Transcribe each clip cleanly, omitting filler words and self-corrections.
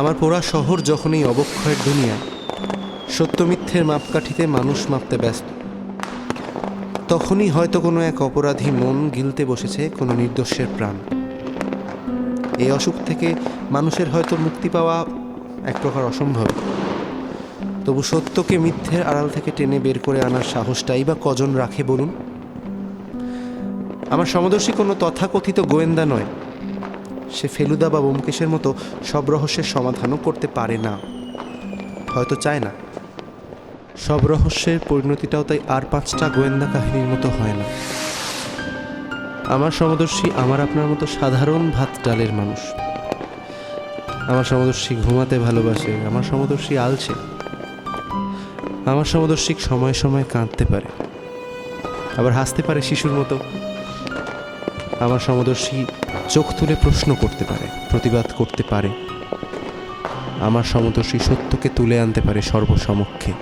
আমার পোড়া শহর যখনই অবক্ষয়ের দুনিয়া, সত্য মিথ্যের মাপকাঠিতে মানুষ মাপতে ব্যস্ত, তখনই হয়তো কোনো এক অপরাধী মন গিলতে বসেছে কোনো নির্দোষের প্রাণ। এই অসুখ থেকে মানুষের হয়তো মুক্তি পাওয়া এক প্রকার অসম্ভব, তবু সত্যকে মিথ্যের আড়াল থেকে টেনে বের করে আনার সাহসটাই বা কজন রাখে বলুন? আমার সমদর্শী কোনো তথাকথিত গোয়েন্দা নয়, সে ফেলুদা বা ব্যোমকেশের মতো সব রহস্যের সমাধানও করতে পারে না, হয়তো চায় না। সব রহস্যের পরিণতিটাও তাই আর 5টা গোয়েন্দা কাহিনীর মতো হয় না। আমার সমদর্শী আমার আপনার মতো সাধারণ ভাত ডালের মানুষ। আমার সমদর্শী ঘুমাতে ভালোবাসে, আমার সমদর্শী আলছে, আমার সমদর্শী সময় সময় কাঁদতে পারে, আবার হাসতে পারে শিশুর মতো। আমার সমদর্শী চোখ তুলে প্রশ্ন করতে পারে, প্রতিবাদ করতে পারে। আমার সমদর্শী সত্যকে তুলে আনতে পারে সর্বসমক্ষে।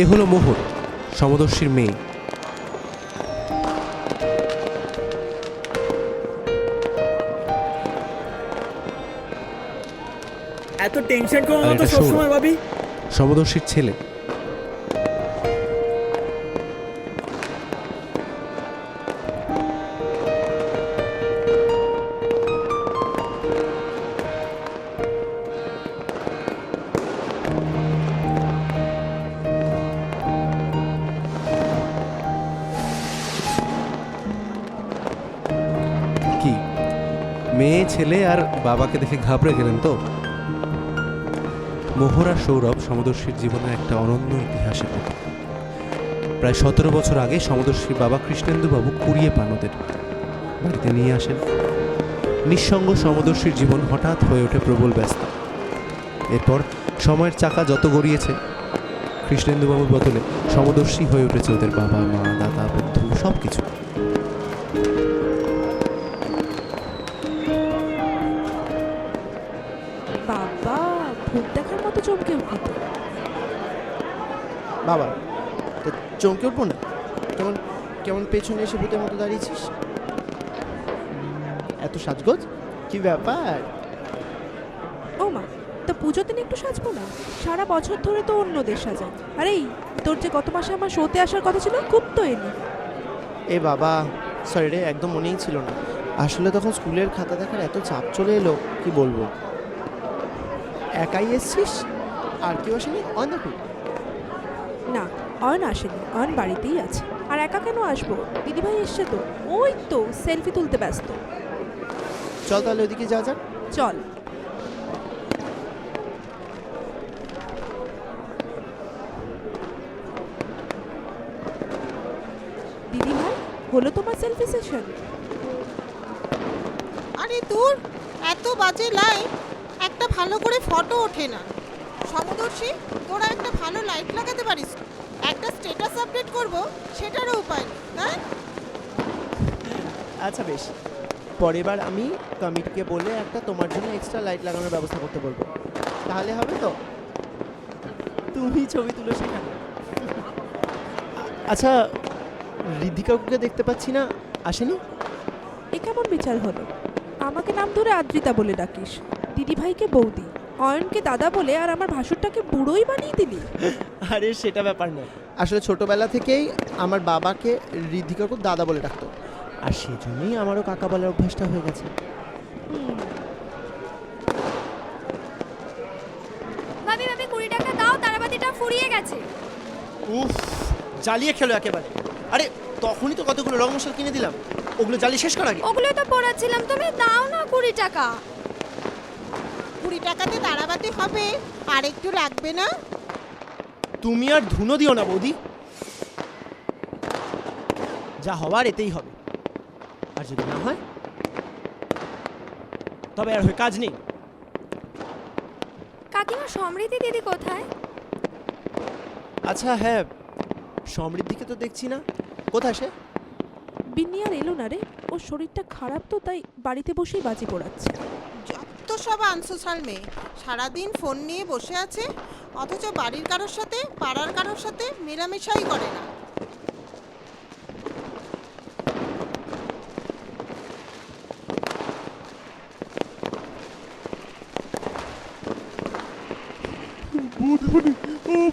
এ হলো মোহর, সমদর্শীর মেয়ে। এত টেনশন করো না তো সবসময় ভাবি। সমদর্শীর ছেলে। কি মেয়ে ছেলে আর বাবাকে দেখে ঘাবড়ে গেলেন তো? মোহর আর সৌরভ সমদর্শীর জীবনের একটা অনন্য ইতিহাসের মতো। প্রায় 17 বছর আগে সমদর্শীর বাবা কৃষ্ণেন্দুবাবু কুড়িয়ে পান ওদের, বাড়িতে নিয়ে আসেন। নিঃসঙ্গ সমদর্শীর জীবন হঠাৎ হয়ে ওঠে প্রবল ব্যস্ত। এরপর সময়ের চাকা যত গড়িয়েছে, কৃষ্ণেন্দুবাবুর বদলে সমদর্শী হয়ে উঠেছে ওদের বাবা, মা, দাদা, বন্ধু, সব কিছু। বাবা, ভূত দেখার মতো চমকে উঠলি তো। বাবা, তো চমকে উঠবো না? কেমন কেমন পেছনে এসে ভূতের মতো দাঁড়িয়েছিস? এত সাজগোজ, কি ব্যাপার? ও মা, তা পুজোর দিন একটু সাজবো না? সারা বছর ধরে তো অন্যদের সাজায়। আরে এই, তোর যে গত মাসে আমার শোতে আসার কথা ছিল, খুব তো এলি। এ বাবা, সরি রে, একদম মনেই ছিল না। আসলে তখন স্কুলের খাতা দেখার এত চাপ চলে এলো, কি বলবো। একাই এসছিস? আর কেউ আসেনি? অন্ধকূপ? না, অয়ন আসেনি, অয়ন বাড়িতেই আছে। আর একা কেন আসবো? দিদিভাই এসছে তো, ওই তো সেলফি তুলতে ব্যস্ত। চল তাহলে ওদিকে যা যাক। চল। দিদিভাই, হলো তোমার সেলফি সেশন? আরে দূর, এত বাজে লাইট, একটা ভালো করে ফটো ওঠে না। সমদর্শী, তোরা একটা ভালো লাইট লাগাতে পারিস? একটা স্ট্যাটাস আপডেট করব, সেটারও উপায় নেই। হ্যাঁ, আচ্ছা বেশ, পরের বার আমি কমিটিকে বলে একটা তোমার জন্য এক্সট্রা লাইট লাগানোর ব্যবস্থা করতে বলবো। তাহলে হবে তো? তুমি ছবি তুলো সেখানে। আচ্ছা, ঋদ্ধি কাকুকে দেখতে পাচ্ছি না, আসেনি? এ কেমন বিচার হলো? আমাকে নাম ধরে আদ্রিতা বলে ডাকিস, দিদিভাইকে বৌদি, অয়নকে দাদা বলে, আর আমার ভাসুরটাকে বুড়োই বানিয়ে দিলি। আরে সেটা ব্যাপার নয়, আসলে ছোটবেলা থেকেই আমার বাবাকে ঋদ্ধি কাকু দাদা বলে ডাকতো, আর সেজন্যই আমারও কাকা বলার অভ্যাসটা হয়ে গেছে। ভাবি ভাবি 20 টাকা দাও, তারাবাতিটা ফুরিয়ে গেছে। উফ, জ্বালিয়ে খেলো একেবারে। আরে তখনই তো কতগুলো রং মশলা কিনে দিলাম, ওগুলো জ্বালিয়ে শেষ করার আগে। ওগুলো তো পড়াচ্ছিলাম, তুমি দাও না 20 টাকা। 20 টাকাতে তারাবাতি হবে, আর একটু লাগবে না? তুমি আর ধুনো দিও না বৌদি, যা হওয়ার এতেই হবে। আর যদি না হয় তবে আর হয়ে কাজ নেই। কাকিমা, সমৃদ্ধি দিদি কোথায়? আচ্ছা হ্যাঁ, সমৃদ্ধিকে তো দেখছি না, কোথায় সে? বিন্নি আর এলো না রে, ওর শরীরটা খারাপ তো, তাই বাড়িতে বসেই বাজি পোড়াচ্ছে। যত সব আনসোশাল মেয়ে, সারাদিন ফোন নিয়ে বসে আছে, অথচ বাড়ির কারোর সাথে, পাড়ার কারোর সাথে মেলামেশাই করে না।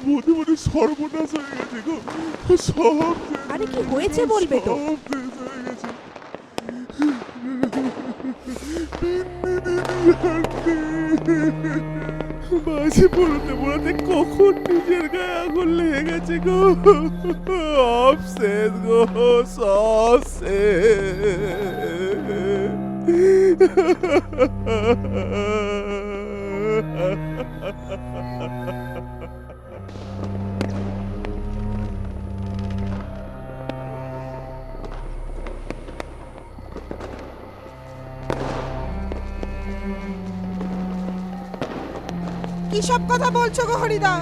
বৌদি মানে সর্বনাশ হয়ে গেছে গো, সব আরে কি হয়েছে বলবে তো? সব শেষ হয়ে গেছে। বাজি পড়াতে পড়াতে কখন নিজের গায়ে আগুন লেগে গেছে গো, সব শেষ গো, সব কি সব কথা বলছো গো হরিদা?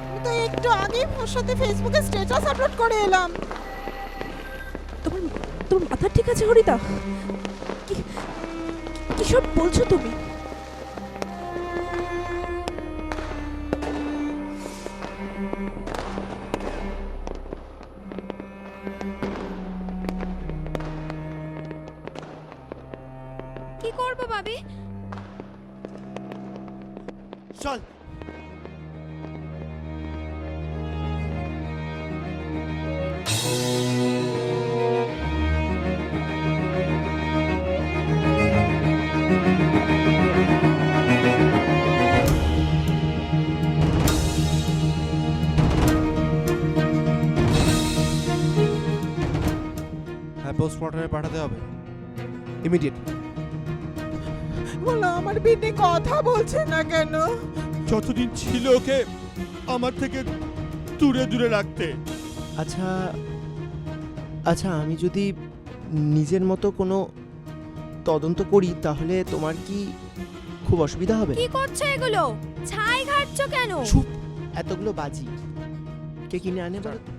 আমি তো একটু আগেই ওর সাথে ফেসবুকে স্ট্যাটাস আপলোড করে এলাম। তোমার তোমার মাথা ঠিক আছে হরিদা? কি কি সব বলছো তুমি? কি করব ভাবি? চল। হ্যাঁ, পোস্টমর্টমে পাঠাতে হবে ইমিডিয়েট। বলো, আমার বিটি কথা বলছে না কেন? যতদিন ছিল ওকে আমার থেকে দূরে দূরে রাখতে। আচ্ছা আচ্ছা, আমি যদি নিজের মতো কোনো তদন্ত করি তাহলে তোমার কি খুব অসুবিধা হবে? কি করছো এগুলো? ছাই ঘাটছো কেন? চুপ, এতগুলো বাজি কে কিনে আনে বলো তো?